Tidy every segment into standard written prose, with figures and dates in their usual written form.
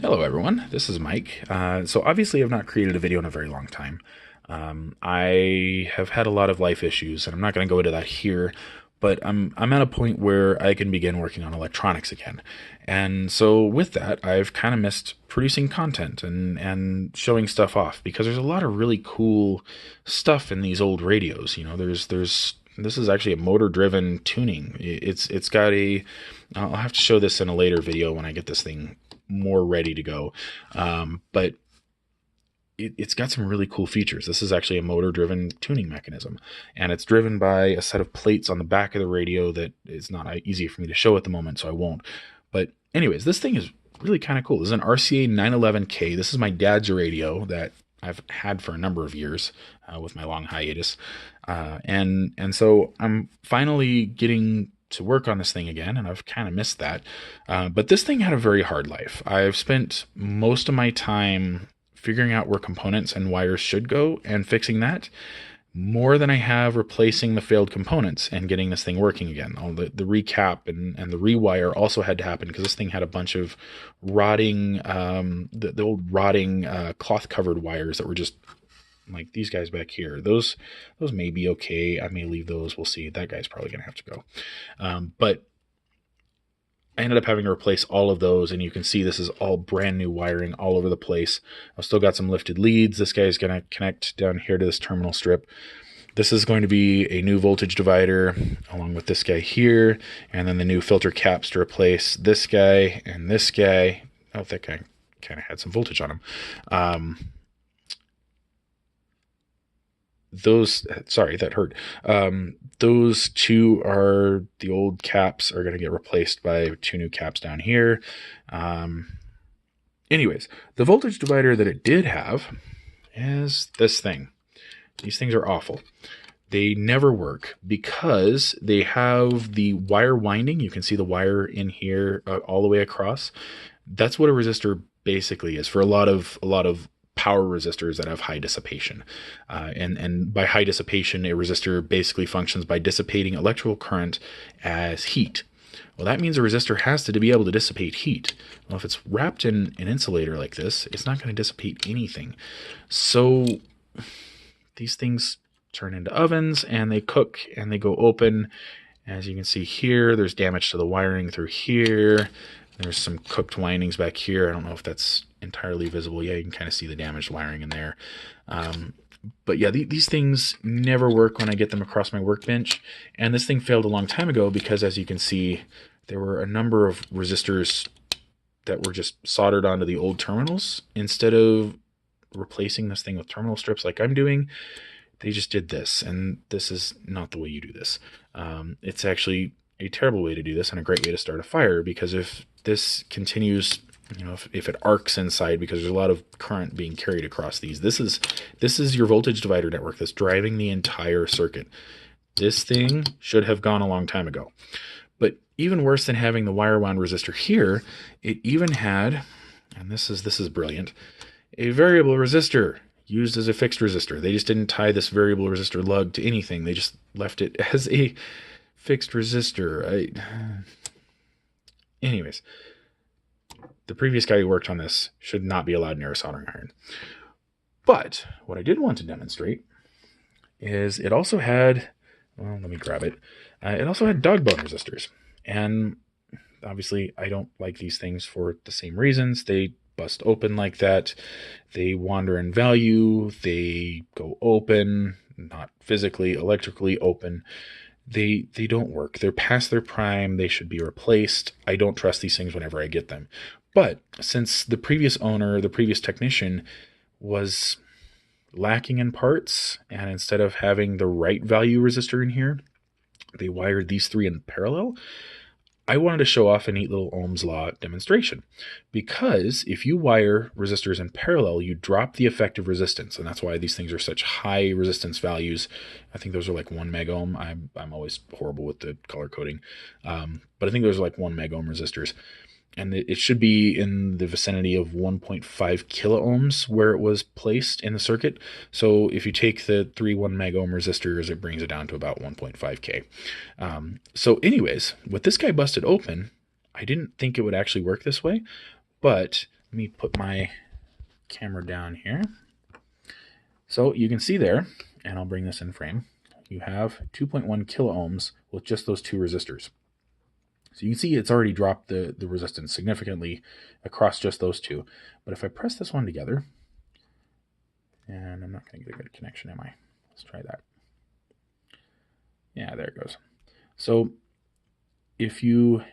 Hello everyone, this is Mike. So obviously I've not created a video in a very long time. I have had a lot of life issues, and I'm not going to go into that here, but I'm at a point where I can begin working on electronics again. And so with that, I've kind of missed producing content and showing stuff off because there's a lot of really cool stuff in these old radios. You know, there's this is actually a motor driven tuning. It's got a I'll have to show this in a later video when I get this thing more ready to go. But it's got some really cool features. This is actually a motor driven tuning mechanism, and it's driven by a set of plates on the back of the radio that is not easy for me to show at the moment, so I won't. But anyways, this thing is really kind of cool. This is an RCA 911K. This is my dad's radio that I've had for a number of years with my long hiatus. And so I'm finally getting to work on this thing again, and I've kind of missed that. But this thing had a very hard life. I've spent most of my time figuring out where components and wires should go and fixing that more than I have replacing the failed components and getting this thing working again. All the recap and the rewire also had to happen because this thing had a bunch of rotting, the old rotting cloth covered wires that were just like these guys back here. Those may be okay. I may leave those. We'll see. That guy's probably going to have to go. But I ended up having to replace all of those, and you can see this is all brand new wiring all over the place. I've still got some lifted leads. This guy is going to connect down here to this terminal strip. This is going to be a new voltage divider along with this guy here, and then the new filter caps to replace this guy and this guy. Oh, that guy kind of had some voltage on him. Sorry, that hurt. Those two are the old caps are going to get replaced by two new caps down here. Anyways, the voltage divider that it did have is this thing. These things are awful. They never work because they have the wire winding. You can see the wire in here all the way across. That's what a resistor basically is for a lot of power resistors that have high dissipation. And by high dissipation, a resistor basically functions by dissipating electrical current as heat. Well, that means a resistor has to be able to dissipate heat. Well, if it's wrapped in an insulator like this, it's not going to dissipate anything. So these things turn into ovens, and they cook, and they go open. As you can see here, there's damage to the wiring through here. There's some cooked windings back here. I don't know if that's entirely visible. Yeah, you can kind of see the damaged wiring in there. But yeah, these things never work when I get them across my workbench. And this thing failed a long time ago because, as you can see, there were a number of resistors that were just soldered onto the old terminals. Instead of replacing this thing with terminal strips like I'm doing, they just did this. And this is not the way you do this. It's actually a terrible way to do this and a great way to start a fire, because if this continues, you know, if it arcs inside because there's a lot of current being carried across these, this is your voltage divider network that's driving the entire circuit. This thing should have gone a long time ago. But even worse than having the wire wound resistor here, it even had, and this is brilliant, a variable resistor used as a fixed resistor. They just didn't tie this variable resistor lug to anything. They just left it as a fixed resistor. Anyways, the previous guy who worked on this should not be allowed near a soldering iron. But what I did want to demonstrate is it also had, well, let me grab it. It also had dog bone resistors. And obviously I don't like these things for the same reasons. They bust open like that. They wander in value. They go open, not physically, electrically open. They don't work. They're past their prime. They should be replaced. I don't trust these things whenever I get them. But since the previous owner, the previous technician, was lacking in parts, and instead of having the right value resistor in here, they wired these three in parallel, I wanted to show off a neat little Ohm's Law demonstration. Because if you wire resistors in parallel, you drop the effective resistance, and that's why these things are such high resistance values. I think those are like 1 meg ohm. I'm always horrible with the color coding, but I think those are like 1 meg ohm resistors. And it should be in the vicinity of 1.5 kilo ohms where it was placed in the circuit. So if you take the 3 1 meg ohm resistors, it brings it down to about 1.5K. So anyways, with this guy busted open, I didn't think it would actually work this way, but let me put my camera down here. So you can see there, and I'll bring this in frame, you have 2.1 kilo ohms with just those two resistors. So you can see it's already dropped the resistance significantly across just those two. But if I press this one together, and I'm not going to get a good connection, am I? Let's try that. Yeah, there it goes. So if you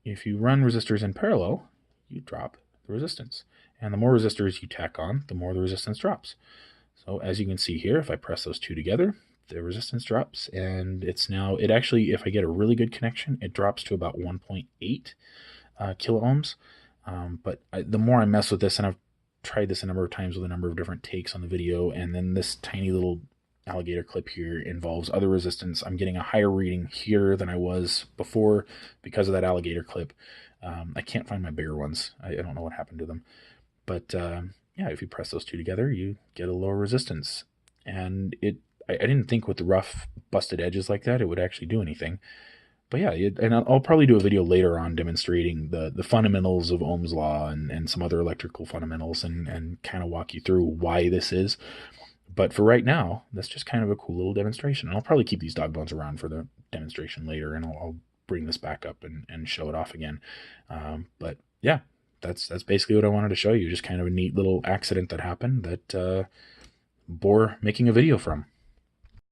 run resistors in parallel, you drop the resistance. And the more resistors you tack on, the more the resistance drops. So as you can see here, if I press those two together, the resistance drops, and it actually, if I get a really good connection, it drops to about 1.8 kilo ohms. But the more I mess with this, and I've tried this a number of times with a number of different takes on the video, and then this tiny little alligator clip here involves other resistance, I'm getting a higher reading here than I was before because of that alligator clip. I can't find my bigger ones. I don't know what happened to them. But yeah, if you press those two together, you get a lower resistance. And I didn't think with the rough busted edges like that, it would actually do anything. But yeah, and I'll probably do a video later on demonstrating the fundamentals of Ohm's law and some other electrical fundamentals and kind of walk you through why this is. But for right now, that's just kind of a cool little demonstration. And I'll probably keep these dog bones around for the demonstration later, and I'll bring this back up and show it off again. But yeah, that's basically what I wanted to show you. Just kind of a neat little accident that happened that bore making a video from.